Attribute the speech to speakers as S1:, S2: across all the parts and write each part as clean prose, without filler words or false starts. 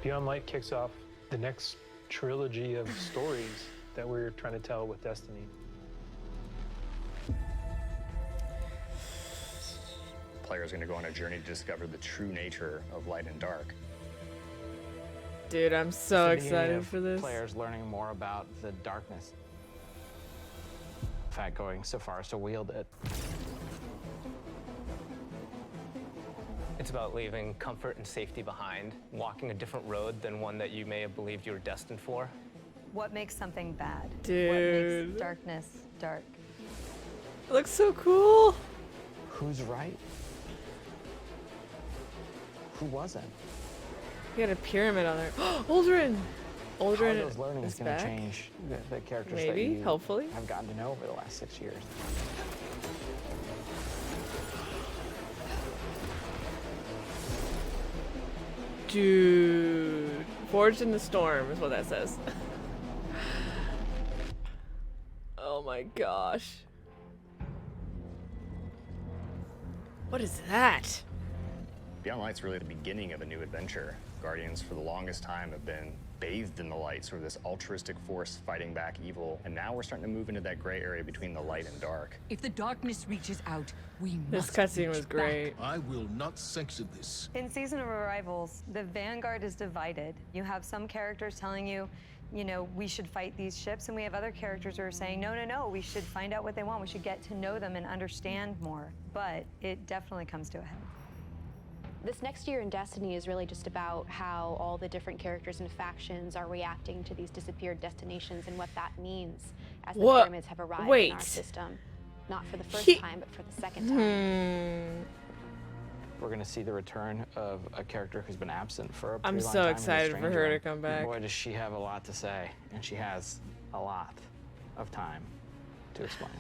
S1: Beyond Light kicks off the next trilogy of stories that we're trying to tell with Destiny.
S2: Players are going to go on a journey to discover the true nature of light and dark.
S3: Dude, I'm so excited for this.
S4: Players learning more about the darkness. In fact, going so far as to wield it.
S5: It's about leaving comfort and safety behind, walking a different road than one that you may have believed you were destined for.
S6: What makes something bad?
S3: Dude.
S6: What makes darkness dark?
S3: It looks so cool.
S4: Who's right? Who wasn't?
S3: You got a pyramid on there. Aldrin!
S4: How are
S3: Aldrin
S4: those learnings
S3: is
S4: going to
S3: back.
S4: change the characters that
S3: Maybe,
S4: you
S3: hopefully.
S4: have gotten to know over the last 6 years?
S3: Dude. Forged in the Storm is what that says. Oh my gosh. What is that?
S2: Beyond Light's really the beginning of a new adventure. Guardians, for the longest time, have been bathed in the light, sort of this altruistic force fighting back evil. And now we're starting to move into that gray area between the light and dark.
S7: If the darkness reaches out, we
S3: This
S7: must
S3: cutscene
S7: reach
S3: was great.
S8: I will not sanction this.
S6: In Season of Arrivals, the Vanguard is divided. You have some characters telling you, you know, we should fight these ships, and we have other characters who are saying, no, no, no, we should find out what they want. We should get to know them and understand more. But it definitely comes to a head.
S9: This next year in Destiny is really just about how all the different characters and factions are reacting to these disappeared destinations and what that means as the pyramids have arrived in our system. Not for the first time, but for the second time.
S4: We're going to see the return of a character who's been absent for a pretty
S3: I'm
S4: long
S3: so
S4: time.
S3: excited for her to come back.
S4: Boy, does she have a lot to say. And she has a lot of time to explain.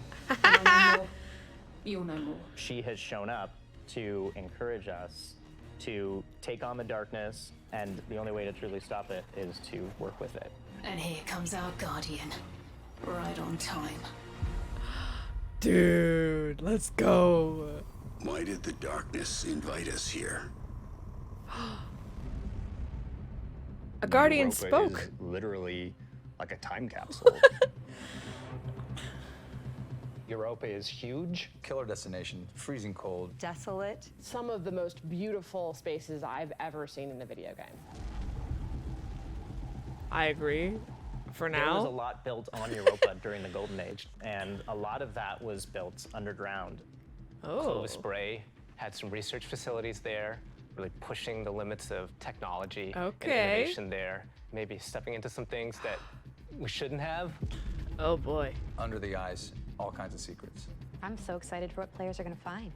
S7: You'll know more.
S10: She has shown up to encourage us to take on the darkness, and the only way to truly stop it is to work with it.
S7: And here comes our guardian. Right on time.
S3: Dude, let's go.
S8: Why did the darkness invite us here?
S3: A guardian
S2: Europa
S3: spoke.
S2: is literally like a time capsule.
S1: Europa is huge.
S11: Killer destination, freezing cold.
S6: Desolate.
S12: Some of the most beautiful spaces I've ever seen in a video game.
S3: I agree. For
S10: There was a
S3: now.
S10: lot built on Europa during the Golden Age, and a lot of that was built underground.
S3: Oh.
S5: Clovis Spray had some research facilities there, really pushing the limits of technology and
S3: Okay.
S5: innovation there, maybe stepping into some things that we shouldn't have.
S3: Oh boy.
S11: Under the ice, all kinds of secrets.
S9: I'm so excited for what players are going to find.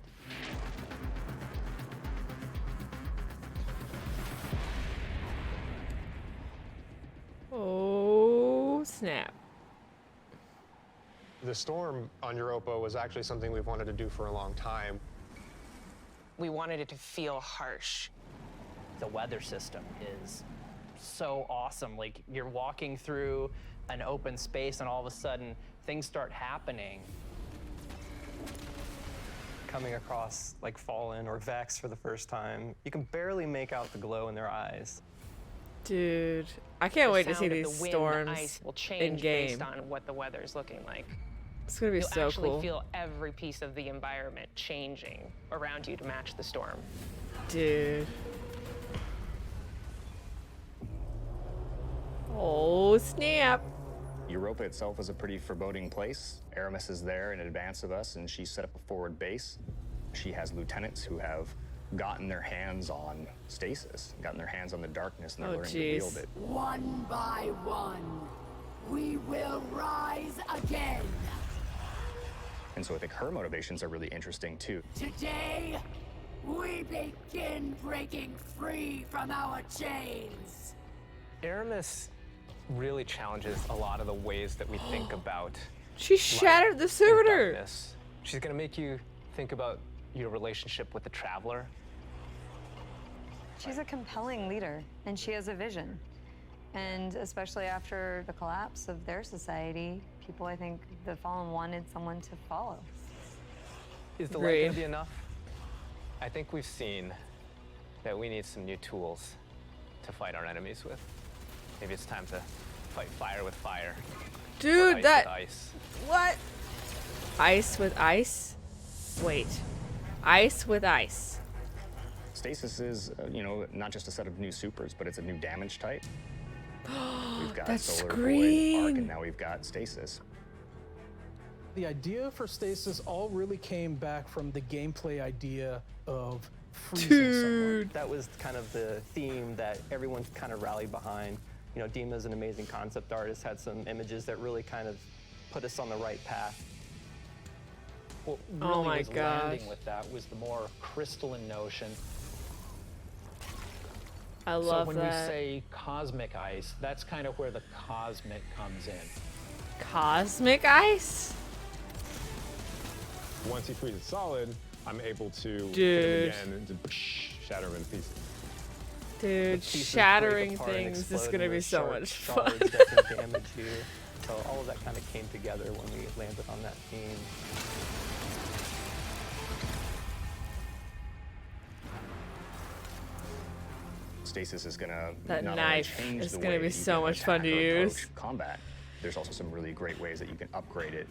S3: Oh, snap.
S1: The storm on Europa was actually something we've wanted to do for a long time.
S13: We wanted it to feel harsh.
S10: The weather system is so awesome. Like, you're walking through an open space and all of a sudden things start happening.
S14: Coming across like Fallen or Vex for the first time, you can barely make out the glow in their eyes.
S3: Dude, I can't wait to see
S13: The
S3: these
S13: sound of the wind,
S3: storms
S13: the ice will
S3: in
S13: change
S3: game.
S13: based on what the weather is looking like.
S3: It's gonna be
S13: You'll
S3: so
S13: actually
S3: cool.
S13: feel every piece of the environment changing around you to match the storm.
S3: Dude. Oh, snap.
S2: Europa itself is a pretty foreboding place. Aramis is there in advance of us, and she set up a forward base. She has lieutenants who have gotten their hands on Stasis, gotten their hands on the darkness, and they're learning to wield it.
S7: One by one, we will rise again.
S2: And so I think her motivations are really interesting too.
S7: Today, we begin breaking free from our chains.
S5: Aramis really challenges a lot of the ways that we think about
S3: She shattered the servitor.
S5: darkness. She's gonna make you think about your relationship with the Traveler.
S6: She's a compelling leader, and she has a vision. And especially after the collapse of their society, people, I think, the Fallen wanted someone to follow.
S5: Is the light gonna be enough? I think we've seen that we need some new tools. to fight our enemies with. Maybe it's time to fight fire with fire.
S3: Dude,
S5: ice
S3: that...
S5: with ice.
S3: What? Ice with ice? Wait. Ice with ice.
S2: Stasis is, not just a set of new supers, but it's a new damage type. We've got
S3: that
S2: Solar
S3: scream.
S2: Void, Arc, and now we've got Stasis.
S15: The idea for Stasis all really came back from the gameplay idea of freezing someone.
S14: That was kind of the theme that everyone kind of rallied behind. Dima's an amazing concept artist, had some images that really kind of put us on the right path.
S10: What
S3: Oh
S10: really
S3: my
S10: was
S3: gosh.
S10: landing with that was the more crystalline notion.
S3: I love
S10: so when
S3: that.
S10: we say cosmic ice, that's kind of where the cosmic comes in.
S3: Cosmic ice?
S16: Once he freezes solid, I'm able to
S3: Dude.
S16: hit him again and just shatter him in pieces.
S3: Dude, shattering things is gonna be so much fun.
S14: That can damage you. So all of that kind of came together when we landed on that theme.
S2: Stasis is gonna
S3: That
S2: not
S3: knife
S2: only change
S3: is
S2: the
S3: gonna
S2: way
S3: be
S2: you
S3: so
S2: can
S3: much fun
S2: attack
S3: to
S2: or
S3: use.
S2: approach combat. There's also some really great ways that you can upgrade it.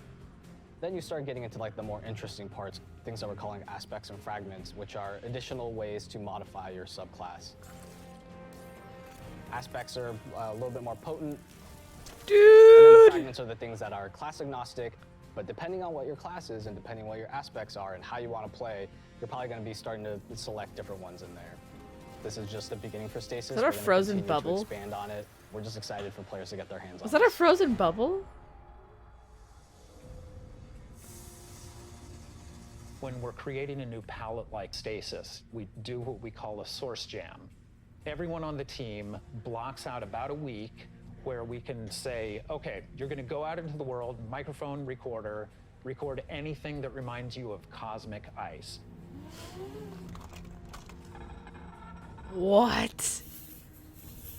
S4: Then you start getting into like the more interesting parts, things that we're calling aspects and fragments, which are additional ways to modify your subclass. Aspects are a little bit more potent. And then the fragments are the things that are class agnostic, but depending on what your class is and depending on what your aspects are and how you want to play, you're probably going to be starting to select different ones in there. This is just the beginning for Stasis.
S3: Is that a
S4: We're gonna
S3: frozen
S4: continue to
S3: bubble?
S4: expand on it. We're just excited for players to get their hands on
S3: Was
S4: it.
S3: that a frozen bubble?
S10: When we're creating a new palette like Stasis, we do what we call a source jam. Everyone on the team blocks out about a week where we can say, okay, you're gonna go out into the world, microphone, recorder, record anything that reminds you of cosmic ice.
S3: What?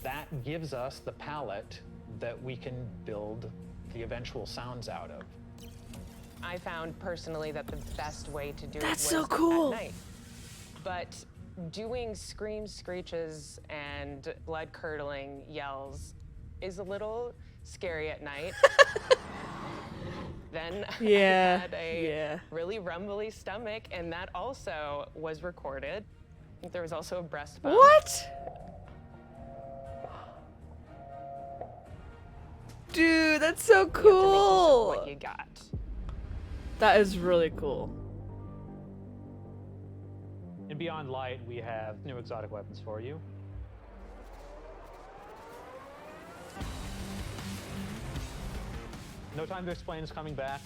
S10: That gives us the palette that we can build the eventual sounds out of.
S13: I found personally that the best way to do
S3: That's
S13: it
S3: so
S13: was
S3: cool.
S13: at night. But doing screams, screeches, and blood-curdling yells is a little scary at night. Then
S3: Yeah,
S13: I had a
S3: yeah.
S13: really rumbly stomach, and that also was recorded. There was also a breast bump.
S3: What? Dude, that's so
S13: You have to make use of
S3: cool.
S13: what you got.
S3: That is really cool.
S17: In Beyond Light, we have new exotic weapons for you. No Time to Explain is coming back.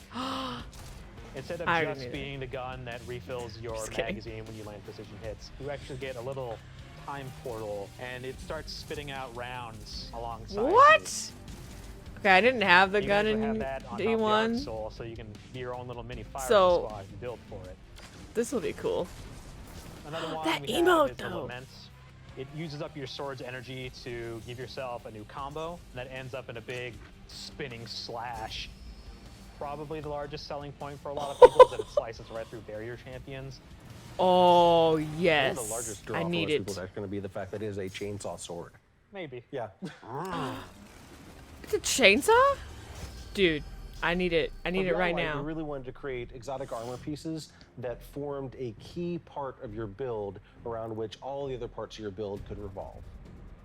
S17: Instead of
S3: I already
S17: just
S3: knew
S17: being the gun that refills your
S3: Just kidding.
S17: magazine when you land precision hits, you actually get a little time portal, and it starts spitting out rounds alongside you.
S3: What? Okay, I didn't have the
S17: You
S3: gun
S17: actually
S3: in
S17: have that on top of the
S3: D1.
S17: Arc Soul, so you can be your own little mini fire
S3: So-
S17: squad you build for it.
S3: This will be cool.
S17: Another one
S3: That
S17: we
S3: emote,
S17: have is the
S3: though.
S17: Laments. It uses up your sword's energy to give yourself a new combo, and that ends up in a big spinning slash. Probably the largest selling point for a lot of people is that it slices right through barrier champions.
S3: Oh,
S18: I think
S3: yes.
S18: the largest draw
S3: I
S18: for
S3: need
S18: most
S3: it.
S18: people is going to be the fact that it is a chainsaw sword.
S17: Maybe.
S18: Yeah.
S3: It's a chainsaw? Dude, I need it. I need it right
S18: We
S3: now.
S18: really wanted to create exotic armor pieces that formed a key part of your build around which all the other parts of your build could revolve.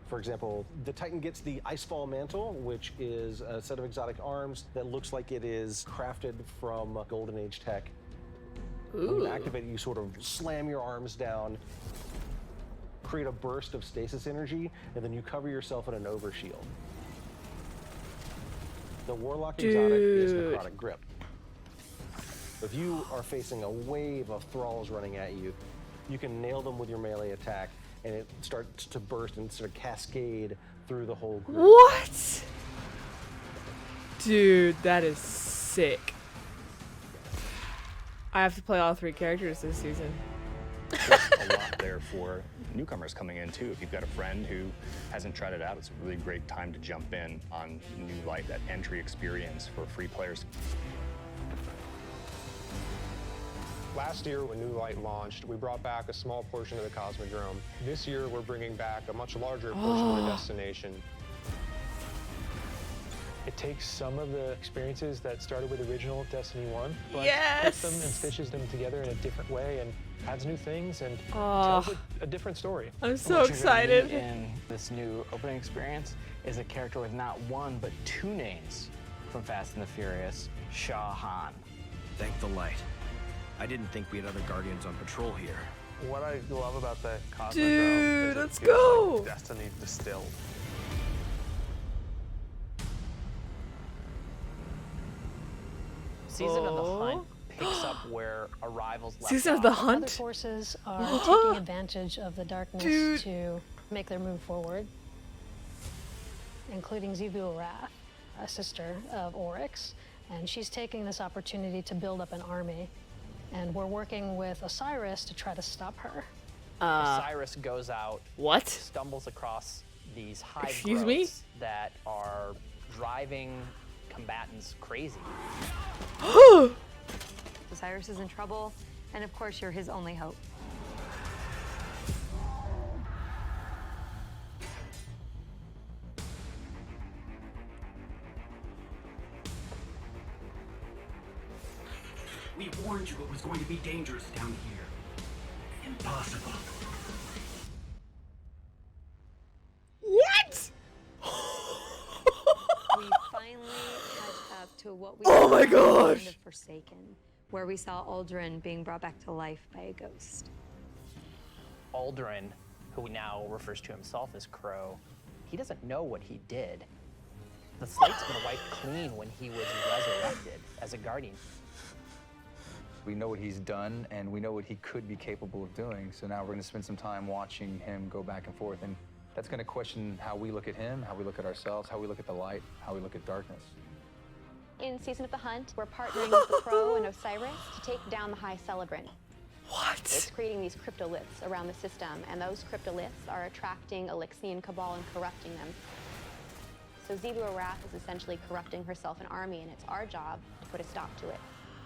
S18: For example, the Titan gets the Icefall Mantle, which is a set of exotic arms that looks like it is crafted from Golden Age tech. When you
S3: Ooh.
S18: activate it, you sort of slam your arms down, create a burst of stasis energy, and then you cover yourself in an overshield. The Warlock exotic is
S3: Dude.
S18: Necrotic Grip. If you are facing a wave of thralls running at you, you can nail them with your melee attack, and it starts to burst and sort of cascade through the whole group.
S3: What? Dude, that is sick. I have to play all 3 characters this season.
S2: There's a lot there for newcomers coming in too. If you've got a friend who hasn't tried it out, it's a really great time to jump in on New Light, that entry experience for free players.
S16: Last year, when New Light launched, we brought back a small portion of the Cosmodrome. This year, we're bringing back a much larger portion of the destination.
S1: It takes some of the experiences that started with original Destiny 1, but
S3: Yes!
S1: puts them and stitches them together in a different way and adds new things and tells a different story.
S3: I'm so
S4: What you're gonna
S3: excited.
S4: meet in this new opening experience is a character with not one, but two names from Fast and the Furious, Shah Han.
S19: Thank the light. I didn't think we had other Guardians on patrol here.
S20: What I love about the Cosmodrome
S3: Dude,
S20: is it
S3: let's
S20: feels
S3: go.
S20: like Destiny distilled.
S21: Season of the Hunt picks up where Arrival's left
S3: Season of
S21: off.
S3: the
S22: Other
S3: Hunt?
S22: forces are taking advantage of the darkness
S3: Dude.
S22: to make their move forward, including Xivu Arath, a sister of Oryx, and she's taking this opportunity to build up an army. And we're working with Osiris to try to stop her.
S21: Osiris goes out,
S3: what?
S21: Stumbles across these hive
S3: Excuse me?
S21: growths that are driving combatants crazy.
S6: Osiris is in trouble, and of course, you're his only hope.
S19: We warned you it was going to be dangerous down here. Impossible.
S3: What?
S6: We finally catch up to what we
S3: Oh my
S6: saw at the
S3: gosh.
S6: end of Forsaken, where we saw Aldrin being brought back to life by a ghost.
S21: Aldrin, who now refers to himself as Crow, he doesn't know what he did. The slate's been wiped clean when he was resurrected as a Guardian.
S11: We know what he's done, and we know what he could be capable of doing. So now we're going to spend some time watching him go back and forth, and that's going to question how we look at him, how we look at ourselves, how we look at the light, how we look at darkness.
S9: In Season of the Hunt, we're partnering with the Crow and Osiris to take down the High Celadrin.
S3: What?
S9: It's creating these cryptoliths around the system, and those cryptoliths are attracting Elixian Cabal and corrupting them. So Xivu Arath is essentially corrupting herself and army, and it's our job to put a stop to it.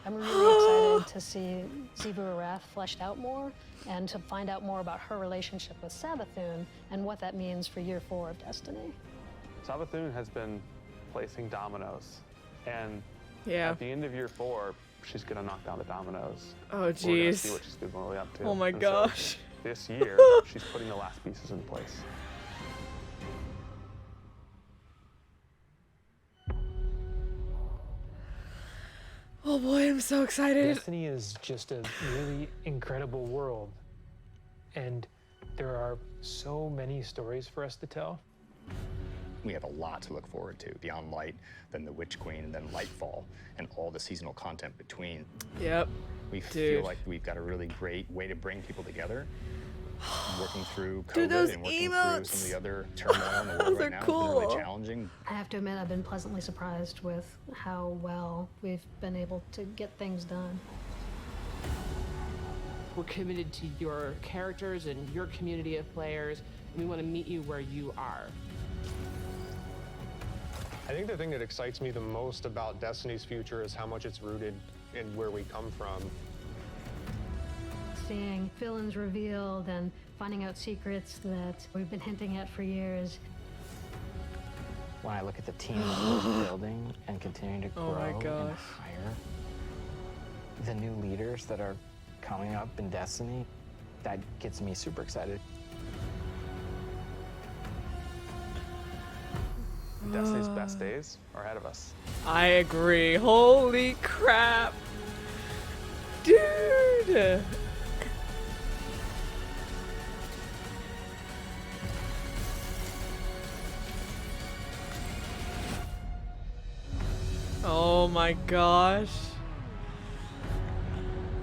S22: I'm really excited to see Xivu Arath fleshed out more and to find out more about her relationship with Savathun and what that means for year 4 of Destiny.
S20: Savathun has been placing dominoes, and
S3: Yeah.
S20: at the end of year 4, she's gonna knock down the dominoes.
S3: Oh,
S20: We're gonna
S3: jeez.
S20: see what she's been really up to.
S3: Oh my
S20: And so
S3: gosh.
S20: this year, she's putting the last pieces in place.
S3: Oh boy, I'm so excited.
S1: Destiny is just a really incredible world, and there are so many stories for us to tell.
S2: We have a lot to look forward to beyond Light, then the Witch Queen, and then Lightfall, and all the seasonal content between.
S3: Yep.
S2: We
S3: Dude.
S2: feel like we've got a really great way to bring people together. Working through COVID
S3: Dude, those
S2: and working through
S3: emotes.
S2: some of the other turmoil in the world
S3: Those
S2: right
S3: are
S2: now has been really
S3: cool.
S2: challenging.
S22: I have to admit, I've been pleasantly surprised with how well we've been able to get things done.
S12: We're committed to your characters and your community of players. We want to meet you where you are.
S16: I think the thing that excites me the most about Destiny's future is how much it's rooted in where we come from.
S22: Seeing villains revealed and finding out secrets that we've been hinting at for years.
S4: When I look at the team that we're building and continuing to grow
S3: Oh my
S4: and
S3: gosh.
S4: hire, the new leaders that are coming up in Destiny, that gets me super excited.
S20: Destiny's best days are ahead of us.
S3: I agree. Holy crap. Dude. Oh my gosh.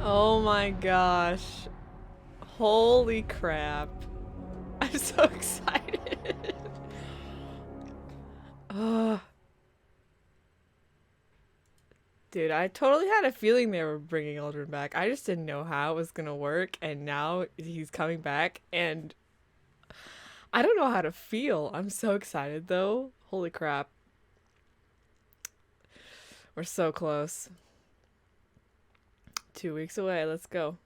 S3: Oh my gosh. Holy crap. I'm so excited. Dude, I totally had a feeling they were bringing Aldrin back. I just didn't know how it was gonna work, and now he's coming back, and I don't know how to feel. I'm so excited, though. Holy crap. We're so close. 2 weeks away. Let's go.